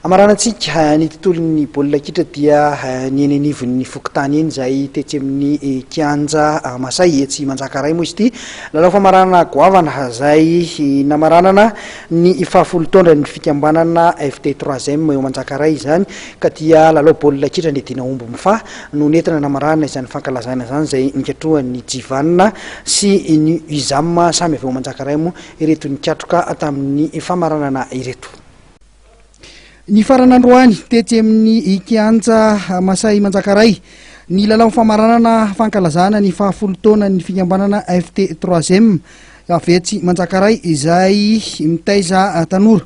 Amaranantsika ny tontolon'ny baolina kitra dia ny eny anivon'ny fokontany eny izay tetsy amin'ny kianja Masay etsy Manjakaray moa izy ity. Lalao famarana goavana izay namaranana ny fahafolo taona ny fikambanana FT 3e eo Manjakaray izany ka dia lalao baolina kitra ny Dina Omby Mifa no nentina namarana izany fankalazana izany izay nikatrohan'ny Jivanina sy ny Izam samy avy eo Manjakaray moa ireto nikatroka tamin'ny famaranana ireto. Ny faranandroany tetsy amin'ny kianja Masay Manjakaray ny lalao famaranana fankalazana ny fahafolo taona ny fikambanana FT 3e avetsy Manjakaray izay mitaiza tanora.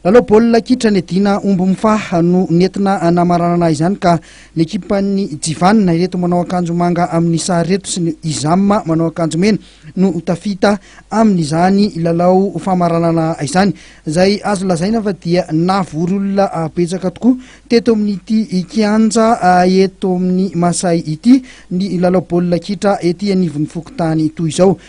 Lalao baolina kitra ny Dina Omby Mifa no nentina namaranana izany ka ny ekipan'ny Jivanina ireto manao akanjo manga amin'ny sary reto sy ny Izam manao akanjo mena no tafita amin'izany lalao famaranana izany izay azo lazaina fa dia navory olona betsaka tokoa teto amin'ity kianja eto amin'ny Masay ity ny lalao baolina kitra ety anivon'ny fokontany toy izao.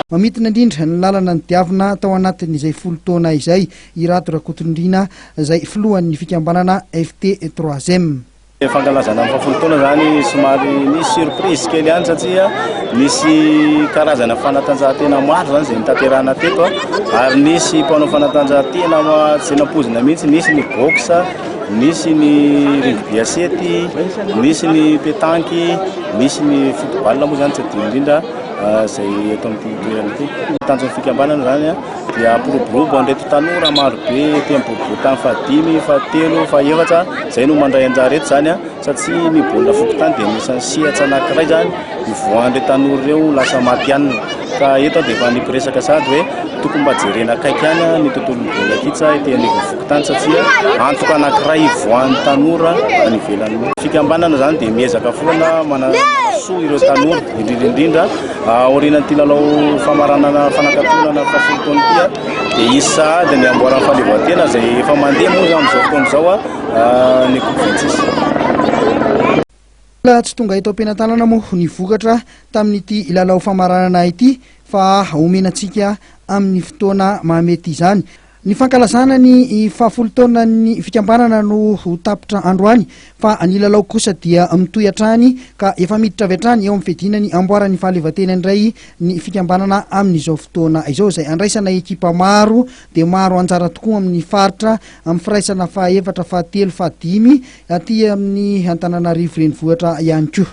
Mamitina indrindra ny lalana ny diavina tao anatin'izay folo taona izay Irato Rakotondrina izay filohan'ny fikambanana FT 3e. Fankalazana amin'ny fahafolo taona zany somary nisy surprise kely ihany satria nisy karazana fanatanjahantena maro zany izay nitaterahana teto ary nisy mpanao fanatanjahantena tsy nampozina mihitsy, nisy ny boxe, nisy ny rugby asety, nisy ny pétanque, nisy ny football moa zany tsy adino indrindra zay eto amin'ity toerana ity. Tanjon'ny fikambanana zany dia piroborobo andreto tanora maro be tempobobo tany fahadimy, fahatelo, fahaefatra zay no mandray anjara reto zany satria ny baolina fokontany dia anisan'ny sehatra anankiray zany ivoahan'ireo tanora ireo lasa matianina ka eto dia efa nipiresaka sady hoe tokony mba jerena akaiky ihany ny tontolon'ny baolina kitra ety anivon'ny fokontany satria antoka anankiray ivoahan'ny tanora any ivelan'ny fikambanana zany dia miezaka foana manasoa ireo tanora indrindra aorianan'ity lalao famaranana fanakatonana fahafolo taona ity dia isy sahady ny amboaran'ny fahaleovantena zay efa mandeha moa amin'izao fotoana izao ny COP26. Tsy tonga eto am-penantanana moa ny vokatra tamin'ity lalao famaranana ity fa omenantsika amin'ny fotoana mamety izany. Ny fankalazana ny fahafolo taona ny fikambanana no tapitra androany fa ny lalao kosa dia mitoy hatrany ka efa miditra avy hatrany eo amin'ny fiadina ny amboarany fahaleovantena indray ny fikambanana amin'izao fotoana izao izay andraisana ekipa maro dia maro anjara tokoa amin'ny faritra amin'ny firaisana fahaefatra, fahatelo, fahadimy aty amin'ny Antananarivo renivohitra ihany koa.